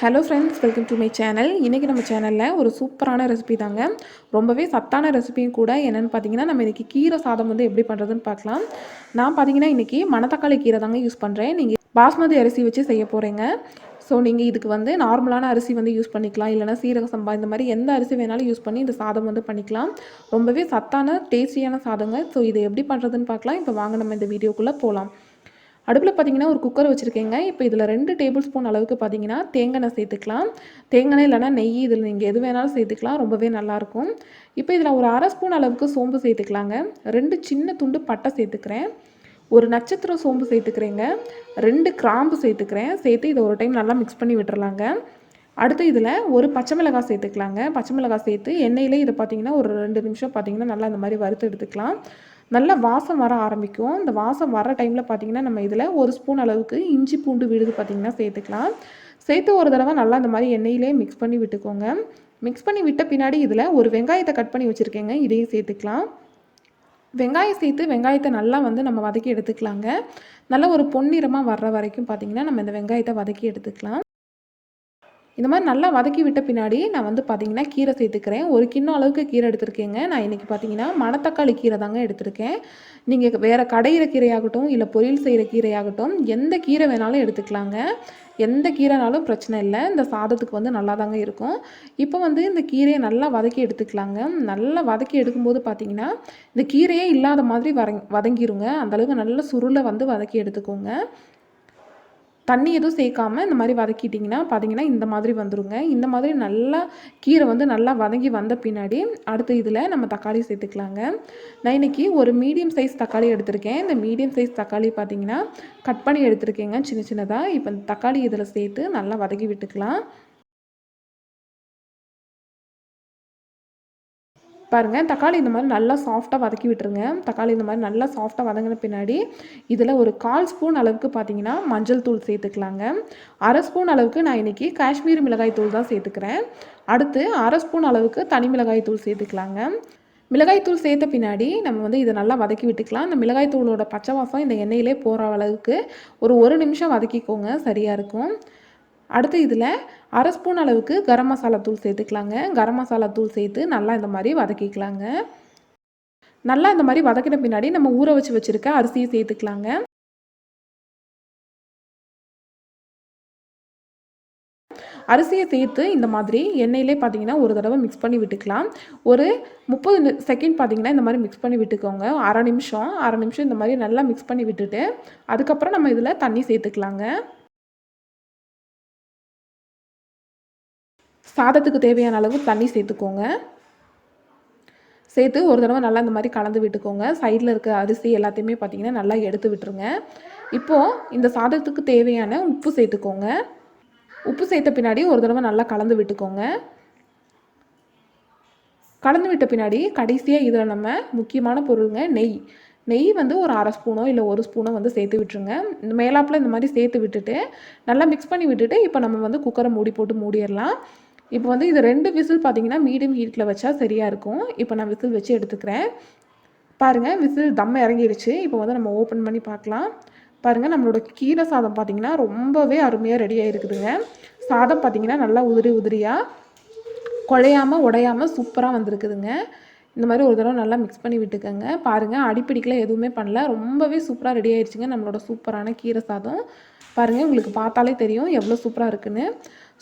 Hello friends, welcome to my channel. இன்றைக்கி நம்ம சேனலில் ஒரு சூப்பரான ரெசிபி தாங்க. ரொம்பவே சத்தான ரெசிபியும் கூட. என்னென்னு பார்த்தீங்கன்னா, நம்ம இன்றைக்கி கீரை சாதம் வந்து எப்படி பண்ணுறதுன்னு பார்க்கலாம். நான் பார்த்தீங்கன்னா இன்றைக்கி மணத்தக்காளி கீரை தாங்க யூஸ் பண்ணுறேன். நீங்கள் பாஸ்மதி அரிசி வச்சு செய்ய போகிறீங்க. ஸோ நீங்கள் இதுக்கு வந்து நார்மலான அரிசி வந்து யூஸ் பண்ணிக்கலாம், இல்லைனா சீரக சம்பா, இந்த மாதிரி எந்த அரிசி வேணாலும் யூஸ் பண்ணி இந்த சாதம் வந்து பண்ணிக்கலாம். ரொம்பவே சத்தான டேஸ்டியான சாதங்க. ஸோ இதை எப்படி பண்ணுறதுன்னு பார்க்கலாம். இப்போ வாங்க நம்ம இந்த வீடியோக்குள்ளே போகலாம். அடுப்பில் பார்த்தீங்கன்னா ஒரு குக்கர் வச்சுருக்கேங்க. இப்போ இதில் 2 டேபிள் ஸ்பூன் அளவுக்கு பார்த்தீங்கன்னா தேங்காய் சேர்த்துக்கலாம். தேங்காய் இல்லைனா நெய், இதில் நீங்கள் எது வேணாலும் சேர்த்துக்கலாம். ரொம்பவே நல்லாயிருக்கும். இப்போ இதில் ஒரு அரை ஸ்பூன் அளவுக்கு சோம்பு சேர்த்துக்கலாங்க. 2 சின்ன துண்டு பட்டை சேர்த்துக்கிறேன். ஒரு நட்சத்திர சோம்பு சேர்த்துக்கிறேங்க. 2 கிராம்பு சேர்த்துக்கிறேன். சேர்த்து இதை ஒரு டைம் நல்லா மிக்ஸ் பண்ணி விட்டுறலாங்க. அடுத்து இதில் ஒரு பச்சை மிளகாய் சேர்த்துக்கலாங்க. பச்சை மிளகாய் சேர்த்து எண்ணெயிலே இதை பார்த்தீங்கன்னா ஒரு 2 நிமிஷம் பார்த்தீங்கன்னா நல்லா இந்த மாதிரி வறுத்து எடுத்துக்கலாம். நல்லா வாசம் வர ஆரம்பிக்கும். இந்த வாசம் வர டைமில் பார்த்திங்கன்னா நம்ம இதில் ஒரு ஸ்பூன் அளவுக்கு இஞ்சி பூண்டு விழுது பார்த்திங்கன்னா சேர்த்துக்கலாம். சேர்த்து ஒரு தடவை நல்லா இந்த மாதிரி எண்ணெயிலே மிக்ஸ் பண்ணி விட்டுக்கோங்க. மிக்ஸ் பண்ணி விட்ட பின்னாடி இதில் ஒரு வெங்காயத்தை கட் பண்ணி வச்சுருக்கேங்க. இதையும் சேர்த்துக்கலாம். வெங்காயம் சேர்த்து வெங்காயத்தை நல்லா வந்து நம்ம வதக்கி எடுத்துக்கலாங்க. நல்லா ஒரு பொன்னிறமாக வர்ற வரைக்கும் பார்த்திங்கன்னா நம்ம இந்த வெங்காயத்தை வதக்கி எடுத்துக்கலாம். இந்த மாதிரி நல்லா வதக்கி விட்ட பின்னாடி நான் வந்து பார்த்திங்கன்னா கீரை சேர்த்துக்கிறேன். ஒரு கிண்ணம் அளவுக்கு கீரை எடுத்திருக்கேங்க. நான் இன்றைக்கி பார்த்திங்கன்னா மணத்தக்காளி கீரை தாங்க எடுத்திருக்கேன். நீங்கள் வேறு கடையிற கீரையாகட்டும், இல்லை பொரியல் செய்கிற கீரையாகட்டும், எந்த கீரை வேணாலும் எடுத்துக்கலாங்க. எந்த கீரைனாலும் பிரச்சனை இல்லை. இந்த சாதத்துக்கு வந்து நல்லா தாங்க இருக்கும். இப்போ வந்து இந்த கீரையை நல்லா வதக்கி எடுத்துக்கலாங்க. நல்லா வதக்கி எடுக்கும்போது பார்த்திங்கன்னா இந்த கீரையே இல்லாத மாதிரி வதங்கிருங்க. அந்தளவுக்கு நல்ல சுருளை வந்து வதக்கி எடுத்துக்கோங்க. தண்ணி எதுவும் சேர்க்காமல் இந்த மாதிரி வதக்கிட்டிங்கன்னா பார்த்தீங்கன்னா இந்த மாதிரி வந்துடுங்க. இந்த மாதிரி நல்லா கீரை வந்து நல்லா வதங்கி வந்த பின்னாடி அடுத்து இதில் நம்ம தக்காளி சேர்த்துக்கலாங்க. நான் இன்றைக்கி ஒரு மீடியம் சைஸ் தக்காளி எடுத்திருக்கேன். இந்த மீடியம் சைஸ் தக்காளி பார்த்திங்கன்னா கட் பண்ணி எடுத்துருக்கேங்க சின்ன சின்னதாக. இப்போ இந்த தக்காளி இதில் சேர்த்து நல்லா வதக்கி விட்டுக்கலாம். பாருங்கள், தக்காளி இந்த மாதிரி நல்லா சாஃப்டாக வதக்கி விட்டுருங்க. தக்காளி இந்த மாதிரி நல்லா சாஃப்டாக வதங்கின பின்னாடி இதில் ஒரு 1/4 ஸ்பூன் அளவுக்கு பார்த்தீங்கன்னா மஞ்சள் தூள் சேர்த்துக்கலாங்க. அரை ஸ்பூன் அளவுக்கு நான் இன்றைக்கி காஷ்மீரி மிளகாய் தூள் தான் சேர்த்துக்கிறேன். அடுத்து அரை ஸ்பூன் அளவுக்கு தனி மிளகாய் தூள் சேர்த்துக்கலாங்க. மிளகாய் தூள் சேர்த்த பின்னாடி நம்ம வந்து இதை நல்லா வதக்கி விட்டுக்கலாம். இந்த மிளகாய் தூளோட பச்சை வாசம் இந்த எண்ணெயிலே போகிற அளவுக்கு ஒரு நிமிஷம் வதக்கிக்கோங்க, சரியாக இருக்கும். அடுத்து இதில் அரை ஸ்பூன் அளவுக்கு கரம் மசாலா தூள் சேர்த்துக்கலாங்க. கரம் மசாலா தூள் சேர்த்து நல்லா இந்த மாதிரி வதக்கிக்கலாங்க. நல்லா இந்த மாதிரி வதக்கின பின்னாடி நம்ம ஊற வச்சுருக்க அரிசியை சேர்த்துக்கலாங்க. அரிசியை சேர்த்து இந்த மாதிரி எண்ணெயிலே பார்த்தீங்கன்னா ஒரு தடவை மிக்ஸ் பண்ணி விட்டுக்கலாம். ஒரு 30 செகண்ட் பார்த்தீங்கன்னா இந்த மாதிரி மிக்ஸ் பண்ணி விட்டுக்கோங்க. அரை நிமிஷம் இந்த மாதிரி நல்லா மிக்ஸ் பண்ணி விட்டுட்டு அதுக்கப்புறம் நம்ம இதில் தண்ணி சேர்த்துக்கலாங்க. சாதத்துக்கு தேவையான அளவு தண்ணி சேர்த்துக்கோங்க. சேர்த்து ஒரு தடவை நல்லா இந்த மாதிரி கலந்து விட்டுக்கோங்க. சைடில் இருக்க அரிசி எல்லாத்தையுமே பார்த்திங்கன்னா நல்லா எடுத்து விட்டுருங்க. இப்போது இந்த சாதத்துக்கு தேவையான உப்பு சேர்த்துக்கோங்க. உப்பு சேர்த்த பின்னாடி ஒரு தடவை நல்லா கலந்து விட்டுக்கோங்க. கலந்து விட்ட பின்னாடி கடைசியாக இதில் நம்ம முக்கியமான பொருளுங்க நெய் வந்து ஒரு அரை ஸ்பூனோ இல்லை 1 ஸ்பூனோ வந்து சேர்த்து விட்டுருங்க. இந்த மேலாப்பில் இந்த மாதிரி சேர்த்து விட்டுட்டு நல்லா மிக்ஸ் பண்ணி விட்டுட்டு இப்போ நம்ம வந்து குக்கரை மூடி போட்டு மூடிடலாம். இப்போ வந்து இது 2 விசில் பார்த்தீங்கன்னா மீடியம் ஹீட்டில் வச்சா சரியாக இருக்கும். இப்போ நான் விசில் வச்சு எடுத்துக்கிறேன். பாருங்கள், விசில் தம் இறங்கிடுச்சு. இப்போ வந்து நம்ம ஓப்பன் பண்ணி பார்க்கலாம். பாருங்கள், நம்மளோட கீரை சாதம் பார்த்திங்கன்னா ரொம்பவே அருமையாக ரெடி ஆகிருக்குதுங்க. சாதம் பார்த்திங்கன்னா நல்லா உதிரியாக குழையாமல் உடையாமல் சூப்பராக வந்திருக்குதுங்க. இந்த மாதிரி ஒரு தடவை நல்லா மிக்ஸ் பண்ணி விட்டுக்கோங்க. பாருங்கள், அடிப்பிடிக்கெலாம் எதுவுமே பண்ணல. ரொம்பவே சூப்பராக ரெடி ஆகிடுச்சிங்க நம்மளோட சூப்பரான கீரை சாதம். பாருங்கள், உங்களுக்கு பார்த்தாலே தெரியும் எவ்வளோ சூப்பராக இருக்குன்னு.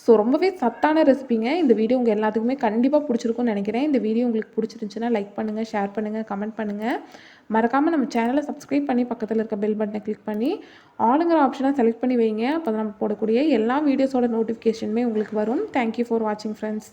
ஸோ ரொம்பவே சத்தான ரெசிபிங்க. இந்த வீடியோ உங்கள் எல்லாத்துக்குமே கண்டிப்பாக பிடிச்சிருக்கும்னு நினைக்கிறேன். இந்த வீடியோ உங்களுக்கு பிடிச்சிருந்துச்சுன்னா லைக் பண்ணுங்கள், ஷேர் பண்ணுங்கள், கமெண்ட் பண்ணுங்கள். மறக்காமல் நம்ம சேனலை சப்ஸ்கிரைப் பண்ணி பக்கத்தில் இருக்க பெல் பட்டனை கிளிக் பண்ணி ஆளுங்கிற ஆப்ஷனை செலக்ட் பண்ணி வைங்க. அப்போ தான் நம்ம போடக்கூடிய எல்லா வீடியோஸோட நோட்டிஃபிகேஷனுமே உங்களுக்கு வரும். தேங்க்யூ ஃபார் வாட்சிங் ஃப்ரெண்ட்ஸ்.